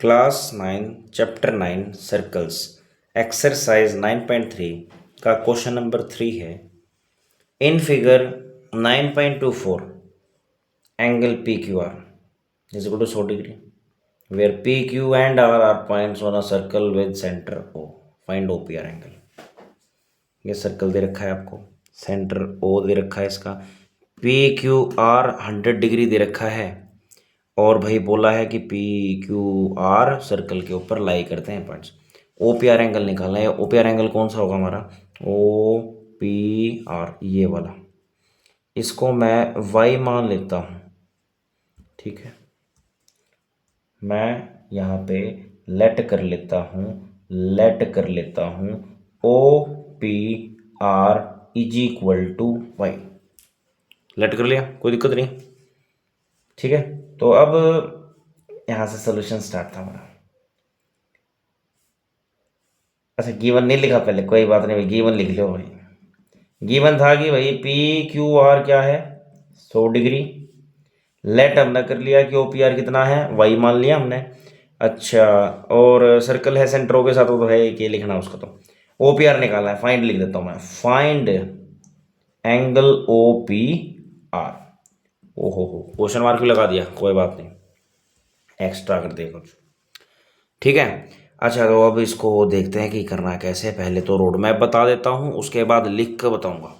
Class 9 chapter 9 circles exercise 9.3 का question number 3 है। In figure 9.24 angle P Q R is equal to 100 degree where P Q and R are points on a circle with centre O. Find O P R angle. ये circle दे रखा है आपको, centre O दे रखा है, इसका P Q R 100 degree दे रखा है और भाई बोला है कि पी क्यू आर सर्कल के ऊपर लाई करते हैं points. O P R angle निकालना है। ओ पी आर एंगल कौन सा होगा हमारा? ओ पी आर, ये वाला। इसको मैं वाई मान लेता हूँ, ठीक है। मैं यहाँ पे लेट कर लेता हूँ O P R is equal to Y. Let कर लिया, कोई दिक्कत नहीं, ठीक है। तो अब यहाँ से सोल्यूशन स्टार्ट था हमारा। अच्छा, गिवन नहीं लिखा पहले, कोई बात नहीं भाई, गिवन लिख लो भाई। गिवन था कि भाई पी क्यू आर क्या है? 100 डिग्री। लेट हमने कर लिया कि ओ पी आर कितना है, वाई मान लिया हमने। अच्छा, और सर्कल है सेंटरों के साथ, वो तो है कि लिखना उसका। तो ओ पी आर निकालना है, फाइंड लिख देता हूँ मैं। Find angle O P R. ओहो हो, क्वेश्चन मार्क भी लगा दिया, कोई बात नहीं, एक्स्ट्रा कर दिया कुछ, ठीक है। अच्छा, तो अब इसको देखते हैं कि करना कैसे। पहले तो रोड मैप बता देता हूँ, उसके बाद लिख कर बताऊँगा।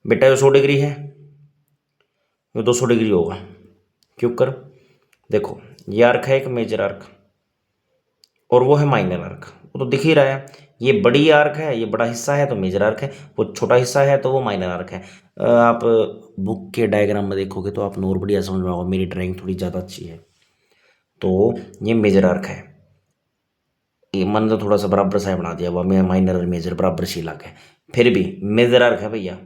बेटा, ये 100 डिग्री है, ये 200 डिग्री होगा। क्यों कर, देखो ये आर्क है एक मेजर आर्क और वो है माइनर आर्क, वो तो दिख ही रहा है। ये बड़ी आर्क है, ये बड़ा हिस्सा है तो मेजर आर्क है, वो छोटा हिस्सा है तो वो माइनर आर्क है। आप बुक के डायग्राम में देखोगे तो आपको और बढ़िया समझ में आएगा, मेरी ड्राइंग थोड़ी ज़्यादा अच्छी है। तो ये मेजर आर्क है, ये मन तो थोड़ा सा बराबर सा बना दिया हुआ, मैं माइनर और मेजर बराबर सी लाग है, फिर भी मेजर आर्क है भैया।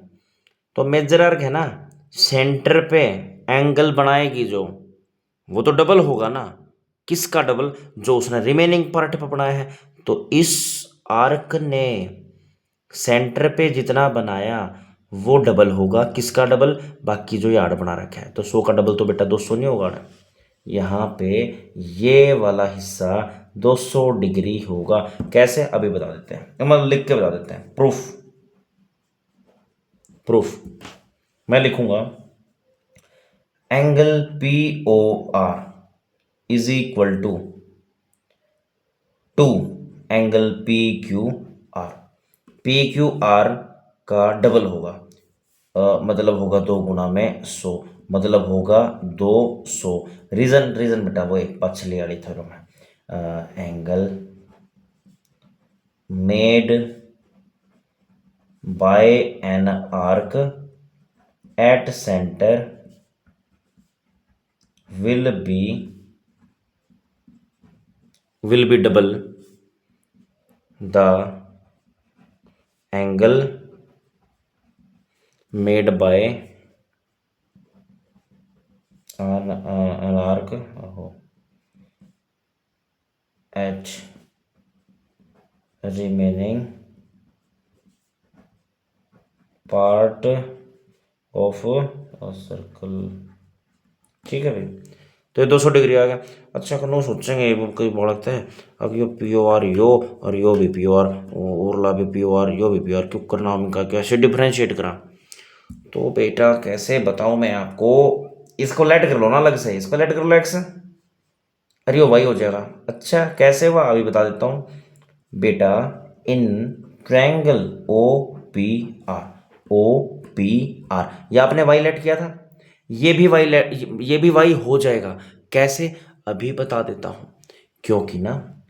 तो मेजर आर्क है ना, सेंटर पे एंगल बनाएगी जो, वो तो डबल होगा ना। किसका डबल? जो उसने रिमेनिंग पार्ट पे बनाया है। तो इस आर्क ने सेंटर पे जितना बनाया वो डबल होगा। किसका डबल? बाकी जो यार्ड बना रखा है। तो 100 का डबल तो बेटा 200 नहीं होगा ना। यहाँ पे ये वाला हिस्सा 200 डिग्री होगा। कैसे, अभी बता देते हैं, मतलब लिख के बता देते हैं। प्रूफ मैं लिखूंगा, angle P O R is equal to angle P Q R. P Q R का डबल होगा, मतलब होगा 2 गुना में 100, मतलब होगा 200। रीजन बेटा वो एक पछली वाली थ्योरम है। Angle made by an arc at centre will be double the angle made by an arc at remaining part of a circle। ठीक है भाई, तो ये 200 डिग्री आ गया। अच्छा, कनो सोचेंगे ये कई बोलते हैं, अब यो पी ओ आर यो और यो भी पी ओ आर और ला भी पी ओ आर यो भी पी ओ आर, क्यों करना इनका, कैसे डिफ्रेंशिएट करा? तो बेटा कैसे बताऊं मैं आपको, इसको लेट कर लो ना अलग से, इसको लेट कर लो एक्स, अरे यो वाई हो जाएगा। अच्छा कैसे हुआ, अभी बता देता हूँ बेटा। In triangle O P R, O P R, ये आपने वाई लेट किया था, ये भी वाई लेट, ये भी वाई हो जाएगा। कैसे, अभी बता देता हूँ। क्योंकि ना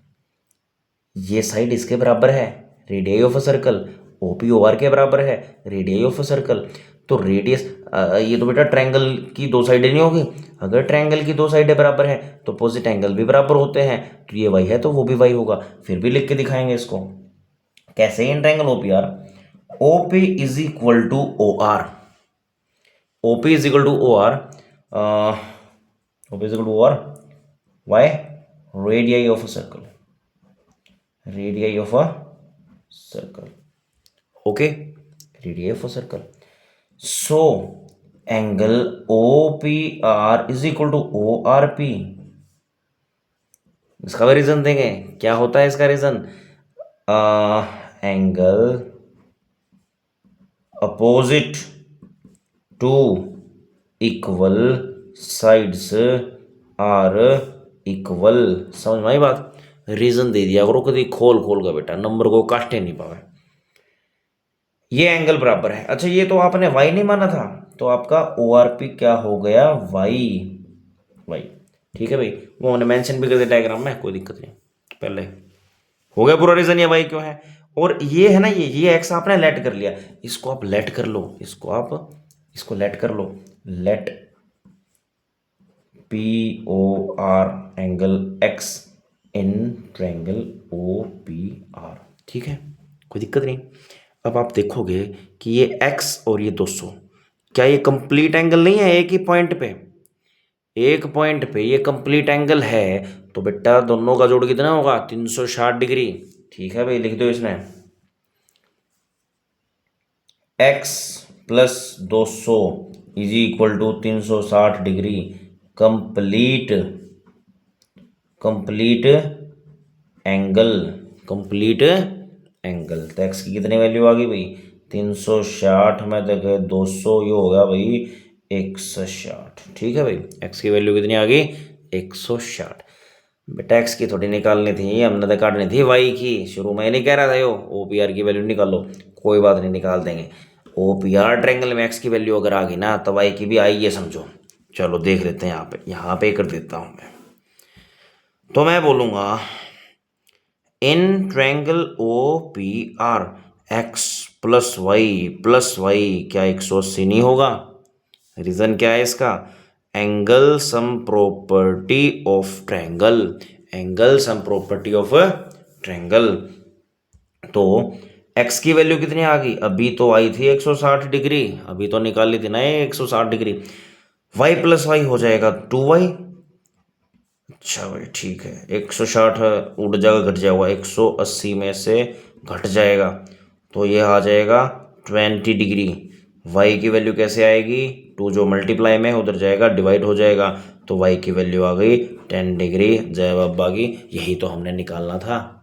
ये साइड इसके बराबर है, radius of a circle, O P O R के बराबर है, रेडियस ऑफ अ सर्कल। तो रेडियस, ये तो बेटा ट्रायंगल की दो साइडें नहीं होगी। अगर ट्रायंगल की दो साइडें बराबर हैं तो अपोजिट एंगल भी बराबर होते हैं। तो ये वाई है तो वो भी वाई होगा। फिर भी लिख के दिखाएंगे इसको कैसे। In triangle O P R, O P is equal to O R, O P is equal to O R, O P is equal to O R, why radius of a circle, radius of a circle, okay, radius of a circle. So angle O P R is equal to O R P, इसका भी reason देंगे। क्या होता है इसका reason? Angle opposite to equal sides are equal. समझ में आई बात? रीजन दे दिया करो कभी खोल खोल का बेटा, नंबर को काटे नहीं पावे। ये एंगल बराबर है। अच्छा ये तो आपने y नहीं माना था, तो आपका ORP क्या हो गया? y। ठीक है भाई, वो हमने मेंशन भी कर दिया डायग्राम में, कोई दिक्कत नहीं। पहले हो गया पूरा रीजन ये y क्यों है। और ये है ना, ये x आपने लेट कर लिया, इसको आप लेट कर लो, इसको लेट कर लो। Let POR angle x in triangle OPR। ठीक है, कोई दिक्कत नहीं। अब आप देखोगे कि ये x और ये 200, क्या ये कंप्लीट एंगल नहीं है? एक ही पॉइंट पे, एक पॉइंट पे ये कंप्लीट एंगल है, तो बेटा दोनों का जोड़ कितना होगा? 360 डिग्री। ठीक है भाई, लिख दो इसमें x plus 200 is equal to 360 degree complete angle. तो x की कितनी वैल्यू आ गई भाई? 360 में देखे 200, ये हो गया भाई 160। ठीक है भाई, x की वैल्यू कितनी आ गई? 160। बेटा x की थोड़ी निकालनी थी, हमने तो काटनी थी y की। शुरू में नहीं कह रहा था यो OPR की वैल्यू निकालो, कोई बात नहीं निकाल देंगे। OPR ट्रायंगल में x की वैल्यू अगर आ गई ना, तो y की भी आई, ये समझो। चलो देख लेते हैं, यहाँ पे कर देता हूँ मैं। तो मैं बोलूँगा in triangle OPR x plus Y क्या 180 नहीं होगा? रीजन क्या है इसका? Angle sum property of triangle. तो x की वैल्यू कितनी आ गई? अभी तो आई थी 160 डिग्री, अभी तो निकाल ली थी ना ये 160 डिग्री। y प्लस वाई हो जाएगा 2y। अच्छा भाई ठीक है, 160 उड़ जाएगा, घट जाएगा, 180 में से घट जाएगा, तो ये आ जाएगा 20 डिग्री। y की वैल्यू कैसे आएगी? 2 जो मल्टीप्लाई में उधर जाएगा, डिवाइड हो जाएगा, तो y की वैल्यू आ गई 10 डिग्री। जय बाबा की, यही तो हमने निकालना था।